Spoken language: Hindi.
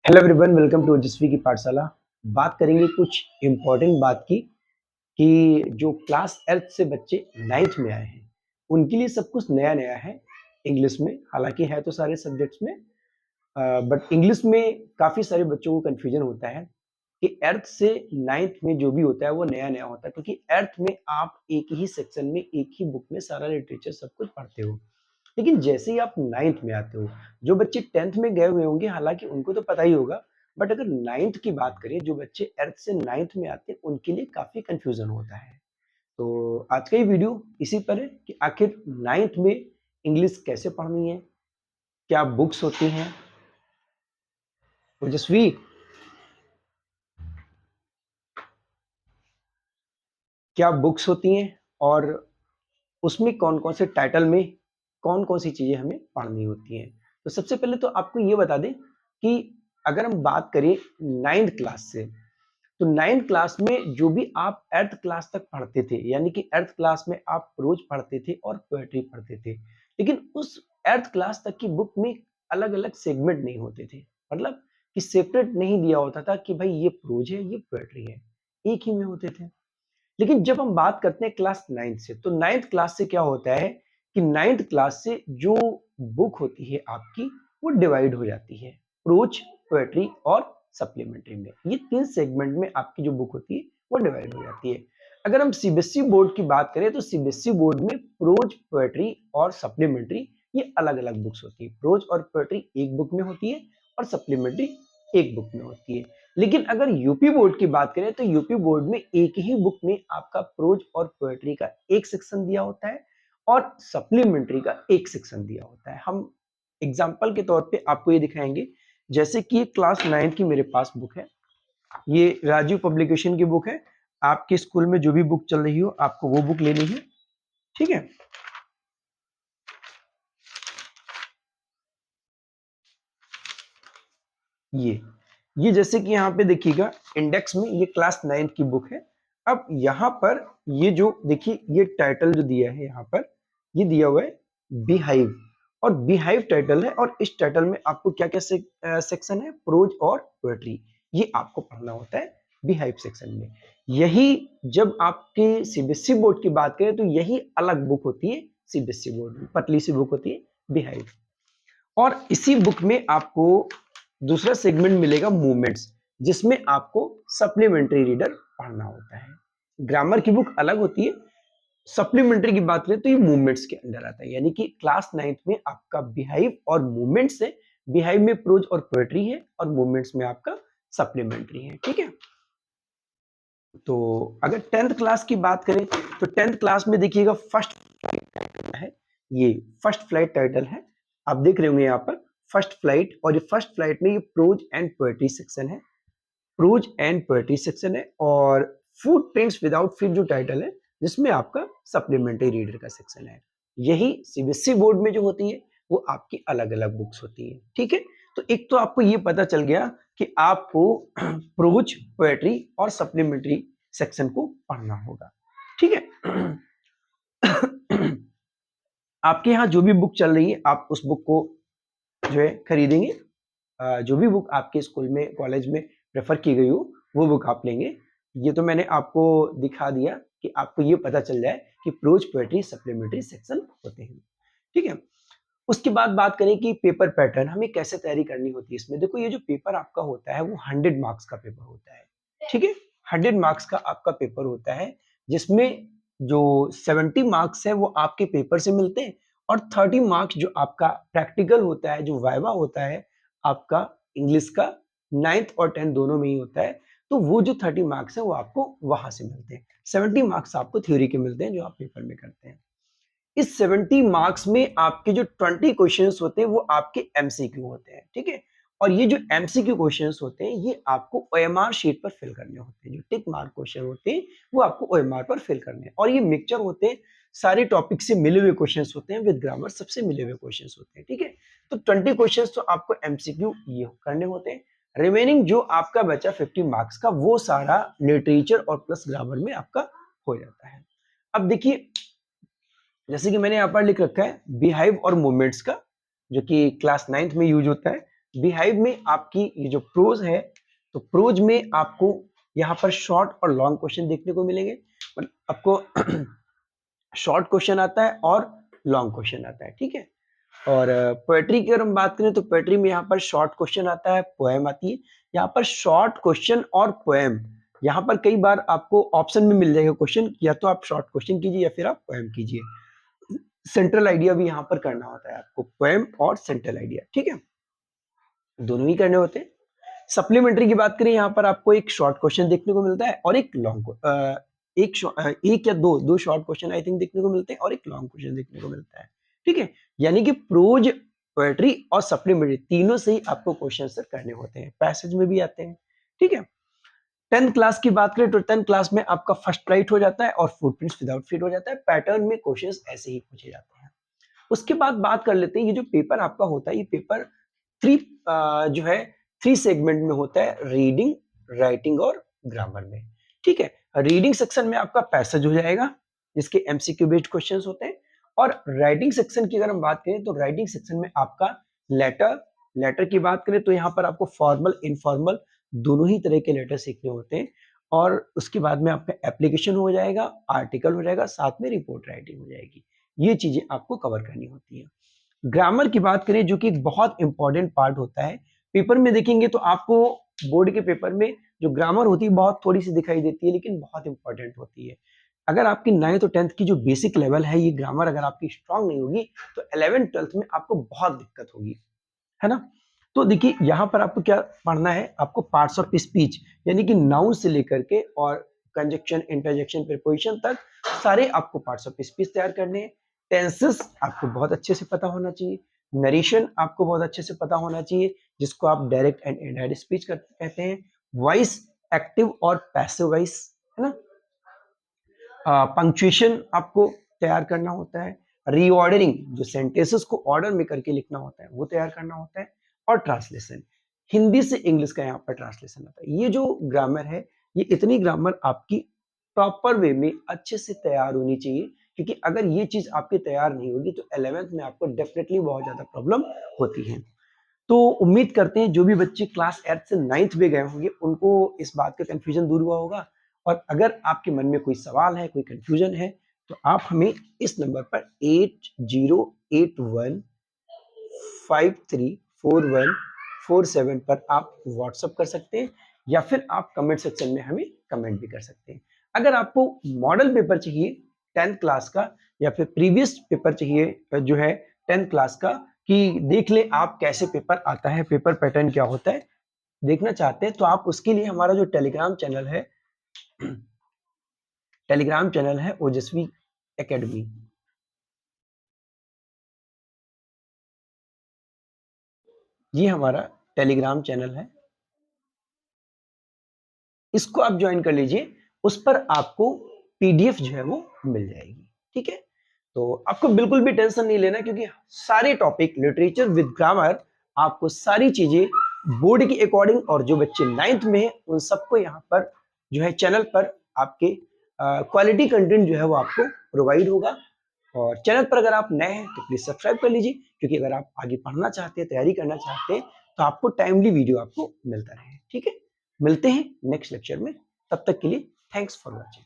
हेलो एवरीवन, वेलकम टू ओजस्वी की पाठशाला। बात करेंगे कुछ इम्पोर्टेंट बात की कि जो क्लास 8 से बच्चे 9th में आए हैं उनके लिए सब कुछ नया नया है इंग्लिश में। हालांकि है तो सारे सब्जेक्ट्स में, बट इंग्लिश में काफ़ी सारे बच्चों को कन्फ्यूजन होता है कि 8th से 9th में जो भी होता है वो नया नया होता है, क्योंकि 8th में आप एक ही सेक्शन में एक ही बुक में सारा लिटरेचर सब कुछ पढ़ते हो। लेकिन जैसे ही आप 9th में आते हो, जो बच्चे 10th में गए हुए होंगे हालांकि उनको तो पता ही होगा, बट अगर 9th की बात करें, जो बच्चे 8th से 9th में आते हैं उनके लिए काफी कंफ्यूजन होता है। तो आज का ये वीडियो इसी पर है कि आखिर 9th में इंग्लिश कैसे पढ़नी है, क्या बुक्स होती हैं। ओजस्वी, क्या बुक्स होती हैं और उसमें कौन कौन से टाइटल में कौन कौन सी चीजें हमें पढ़नी होती हैं। तो सबसे पहले तो आपको ये बता दें कि अगर हम बात करें 9th क्लास से, तो 9th क्लास में जो भी आप 8th क्लास तक पढ़ते थे, यानी कि 8th क्लास में आप प्रोज पढ़ते थे और पोएट्री पढ़ते थे, लेकिन उस 8th क्लास तक की बुक में अलग अलग सेगमेंट नहीं होते थे। मतलब कि सेपरेट नहीं दिया होता था कि भाई ये प्रोज है ये पोएट्री है, एक ही में होते थे। लेकिन जब हम बात करते हैं क्लास 9th से, तो 9th क्लास से क्या होता है कि 9th क्लास से जो बुक होती है आपकी, वो डिवाइड हो जाती है प्रोज, पोएट्री और सप्लीमेंट्री में। ये 3 सेगमेंट में आपकी जो बुक होती है वो डिवाइड हो जाती है। अगर हम सीबीएसई बोर्ड की बात करें, तो सीबीएसई बोर्ड में प्रोज, पोएट्री और सप्लीमेंट्री ये अलग अलग बुक्स होती है। प्रोज और पोएट्री एक बुक में होती है और सप्लीमेंट्री एक बुक में होती है। लेकिन अगर यूपी बोर्ड की बात करें, तो यूपी बोर्ड में एक ही बुक में आपका प्रोज और पोएट्री का एक सेक्शन दिया होता है और सप्लीमेंट्री का एक सेक्शन दिया होता है। हम एग्जाम्पल के तौर पे आपको ये दिखाएंगे, जैसे कि क्लास 9 की मेरे पास बुक है, ये राजीव पब्लिकेशन की बुक है। आपके स्कूल में जो भी बुक चल रही हो आपको वो बुक लेनी है, ठीक है। ये जैसे कि यहाँ पे देखिएगा इंडेक्स में ये क्लास 9 की बुक है। अब यहाँ पर ये जो देखिए, ये टाइटल जो दिया है यहाँ पर, ये दिया हुआ है बिहाइव, और बिहाइव टाइटल है। और इस टाइटल में आपको क्या क्या सेक्शन है, प्रोज और पोएट्री, ये आपको पढ़ना होता है बिहाइव सेक्शन में। यही जब आपके सीबीएसई बोर्ड की बात करें, तो यही अलग बुक होती है सीबीएसई बोर्ड में, पतली सी बुक होती है बिहाइव। और इसी बुक में आपको दूसरा सेगमेंट मिलेगा मूवमेंट्स, जिसमें आपको सप्लीमेंट्री रीडर पढ़ना होता है। ग्रामर की बुक अलग होती है। सप्लीमेंट्री की बात करें तो ये मूवमेंट्स के अंडर आता है, यानी कि क्लास 9th में आपका बिहाइव और मूवमेंट्स है। बिहाइव में प्रोज और पोएट्री है और मूवमेंट्स में आपका सप्लीमेंट्री है, ठीक है। तो अगर 10th क्लास की बात करें, तो 10th क्लास में देखिएगा फर्स्ट टाइटल है, ये फर्स्ट फ्लाइट टाइटल है। आप देख रहे होंगे यहाँ पर फर्स्ट फ्लाइट, और ये फर्स्ट फ्लाइट में ये प्रोज एंड पोएट्री सेक्शन है, प्रोज एंड पोएट्री सेक्शन है। और फुटप्रिंट्स विदाउट फीट जो टाइटल है, जिसमें आपका सप्लीमेंट्री रीडर का सेक्शन है। यही सीबीएसई बोर्ड में जो होती है वो आपकी अलग अलग बुक्स होती है, ठीक है। तो एक तो आपको ये पता चल गया कि आपको प्रोज, पोएट्री और सप्लीमेंट्री सेक्शन को पढ़ना होगा, ठीक है। आपके यहाँ जो भी बुक चल रही है आप उस बुक को जो है खरीदेंगे। जो भी बुक आपके स्कूल में, कॉलेज में प्रेफर की गई हो, वो बुक आप लेंगे। ये तो मैंने आपको दिखा दिया कि आपको ये पता चल जाए कि प्रोज, पोएट्री, सप्लीमेंट्री सेक्शन होते हैं, ठीक है। उसके बाद बात करें कि पेपर पैटर्न हमें कैसे तैयारी करनी होती है। इसमें देखो, ये जो पेपर आपका होता है वो 100 मार्क्स का पेपर होता है, ठीक है। 100 मार्क्स का आपका पेपर होता है, जिसमें जो 70 मार्क्स है वो आपके पेपर से मिलते हैं, और 30 मार्क्स जो आपका प्रैक्टिकल होता है, जो वाइवा होता है आपका इंग्लिश का, 9th और 10th दोनों में ही होता है। तो वो जो 30 मार्क्स है वो आपको वहां से मिलते हैं। 70 मार्क्स आपको थ्योरी के मिलते हैं जो आप पेपर में करते हैं। इस 70 मार्क्स में आपके जो 20 क्वेश्चंस होते हैं वो आपके एमसीक्यू होते हैं, ठीक है। और ये जो एमसीक्यू क्वेश्चंस होते हैं ये आपको ओएमआर शीट पर फिल करने होते हैं। जो टिक मार्क क्वेश्चन होते हैं वो आपको ओएमआर पर फिल करने हैं, और ये मिक्सचर होते हैं, सारे टॉपिक से मिले हुए क्वेश्चंस होते हैं, विद ग्रामर सबसे मिले हुए क्वेश्चंस होते हैं, ठीक है। तो 20 क्वेश्चंस तो आपको एमसीक्यू ये करने होते हैं। रिमेनिंग जो आपका बचा 50 मार्क्स का, वो सारा लिटरेचर और प्लस ग्रामर में आपका हो जाता है। अब देखिए, जैसे कि मैंने यहाँ पर लिख रखा है बिहाइव और मूवमेंट्स का, जो कि क्लास 9th में यूज होता है। बिहाइव में आपकी ये जो प्रोज है, तो प्रोज में आपको यहाँ पर शॉर्ट और लॉन्ग क्वेश्चन देखने को मिलेंगे। आपको शॉर्ट क्वेश्चन आता है और लॉन्ग क्वेश्चन आता है, ठीक है। और पोएट्री की अगर हम बात करें तो पोएट्री में यहाँ पर शॉर्ट क्वेश्चन आता है, पोएम आती है। यहाँ पर शॉर्ट क्वेश्चन और पोएम, यहाँ पर कई बार आपको ऑप्शन में मिल जाएगा क्वेश्चन, या तो आप शॉर्ट क्वेश्चन कीजिए या फिर आप पोएम कीजिए। सेंट्रल आइडिया भी यहाँ पर करना होता है आपको, पोएम और सेंट्रल आइडिया, ठीक है, दोनों ही करने होते हैं। सप्लीमेंट्री की बात करें, यहाँ पर आपको एक शॉर्ट क्वेश्चन देखने को मिलता है और एक लॉन्ग, एक या दो शॉर्ट क्वेश्चन आई थिंक देखने को मिलते हैं और एक लॉन्ग क्वेश्चन देखने को मिलता है, ठीक है। यानी कि प्रोज, पोएट्री और सप्लीमेंट्री तीनों से ही आपको क्वेश्चन आंसर करने होते हैं, पैसेज में भी आते हैं, ठीक है। 10th क्लास की बात करें तो 10th क्लास में आपका फर्स्ट राइट हो जाता है और फुटप्रिंट्स विदाउट फिट हो जाता है। पैटर्न में क्वेश्चंस ऐसे ही पूछे जाते हैं। उसके बाद बात कर लेते हैं, ये जो पेपर आपका होता है, ये पेपर थ्री जो है 3 सेगमेंट में होता है, रीडिंग, राइटिंग और ग्रामर में, ठीक है। रीडिंग सेक्शन में आपका पैसेज हो जाएगा जिसके एमसीक्यू बेस्ड क्वेश्चंस होते हैं, और राइटिंग सेक्शन की अगर हम बात करें तो राइटिंग सेक्शन में आपका लेटर की बात करें तो यहाँ पर आपको फॉर्मल, इनफॉर्मल दोनों ही तरह के लेटर सीखने होते हैं, और उसके बाद में आपका एप्लीकेशन हो जाएगा, आर्टिकल हो जाएगा, साथ में रिपोर्ट राइटिंग हो जाएगी। ये चीजें आपको कवर करनी होती है। ग्रामर की बात करें जो कि एक बहुत इंपॉर्टेंट पार्ट होता है, पेपर में देखेंगे तो आपको बोर्ड के पेपर में जो ग्रामर होती है बहुत थोड़ी सी दिखाई देती है, लेकिन बहुत इंपॉर्टेंट होती है। अगर आपकी 9th और 10th की जो बेसिक लेवल है, ये ग्रामर अगर आपकी स्ट्रांग नहीं होगी तो 11th 12th में आपको बहुत दिक्कत होगी, है ना। तो देखिए यहाँ पर आपको क्या पढ़ना है, आपको पार्ट्स ऑफ स्पीच यानी कि नाउन से लेकर के और कंजक्शन, इंटरजेक्शन, प्रीपोजिशन तक सारे आपको पार्ट्स ऑफ स्पीच तैयार करने हैं। टेंसेस आपको बहुत अच्छे से पता होना चाहिए, नरेशन आपको बहुत अच्छे से पता होना चाहिए जिसको आप डायरेक्ट एंड इनडायरेक्ट स्पीच कहते हैं, वॉइस, एक्टिव और पैसिव वॉइस, है ना। पंक्चुएशन आपको तैयार करना होता है, रीऑर्डरिंग जो सेंटेंसेस को ऑर्डर में करके लिखना होता है वो तैयार करना होता है, और ट्रांसलेशन, हिंदी से इंग्लिश का यहाँ पर ट्रांसलेशन आता है। ये जो ग्रामर है, ये इतनी ग्रामर आपकी प्रॉपर वे में अच्छे से तैयार होनी चाहिए, क्योंकि अगर ये चीज आपकी तैयार नहीं होगी तो 11th में आपको डेफिनेटली बहुत ज्यादा प्रॉब्लम होती है। तो उम्मीद करते हैं जो भी बच्चे क्लास 8 से 9th में गए होंगे उनको इस बात का कंफ्यूजन दूर हुआ होगा, और अगर आपके मन में कोई सवाल है, कोई कंफ्यूजन है, तो आप हमें इस नंबर पर 8081534147 पर आप व्हाट्सअप कर सकते हैं, या फिर आप कमेंट सेक्शन में हमें कमेंट भी कर सकते हैं। अगर आपको मॉडल पेपर चाहिए 10th क्लास का, या फिर प्रीवियस पेपर चाहिए जो है 10th क्लास का, कि देख ले आप कैसे पेपर आता है, पेपर पैटर्न क्या होता है, देखना चाहते हैं, तो आप उसके लिए हमारा जो टेलीग्राम चैनल है ओजस्वी एकेडमी, ये हमारा टेलीग्राम चैनल है, इसको आप ज्वाइन कर लीजिए। उस पर आपको पीडीएफ जो है वो मिल जाएगी, ठीक है। तो आपको बिल्कुल भी टेंशन नहीं लेना, क्योंकि सारे टॉपिक लिटरेचर विद ग्रामर आपको सारी चीजें बोर्ड के अकॉर्डिंग, और जो बच्चे 9th में हैं उन सबको यहाँ पर जो है चैनल पर आपके क्वालिटी कंटेंट जो है वो आपको प्रोवाइड होगा। और चैनल पर अगर आप नए हैं तो प्लीज सब्सक्राइब कर लीजिए, क्योंकि अगर आप आगे पढ़ना चाहते हैं, तैयारी करना चाहते हैं, तो आपको टाइमली वीडियो आपको मिलता रहे, ठीक है। मिलते हैं नेक्स्ट लेक्चर में, तब तक के लिए थैंक्स फॉर वॉचिंग।